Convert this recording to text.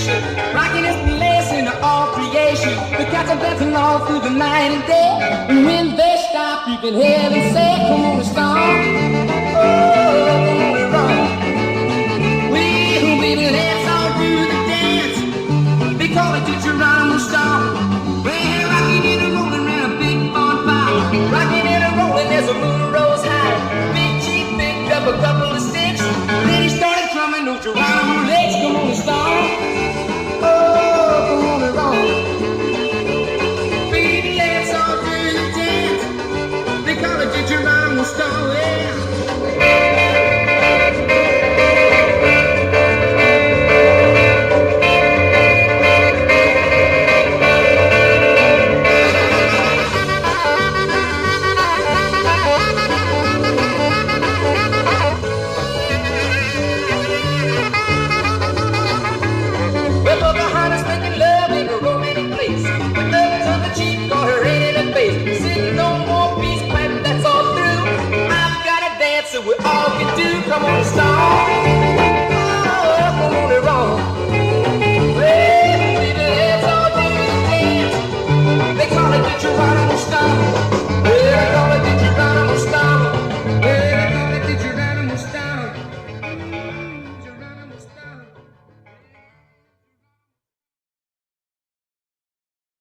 sensation. Rocking is the lesson of all creation. The cats are dancing all through the night and day. And when they stop, you can hear them say, come on, Stomp. Oh, come on, Stomp. We let's all do the dance. They call it the Jeronimo Stomp. We're rocking and rolling around a big bonfire. Rocking and rolling as the moon rose high. Big Chief picked up a couple of sticks. Then he started drumming those Jeronimo legs. Come on, Stomp. Oh, come on, Stomp. Baby, let's all do the dance. They call it the Jeronimo Stomp. Yeah. So we all can do, come on, Stomp.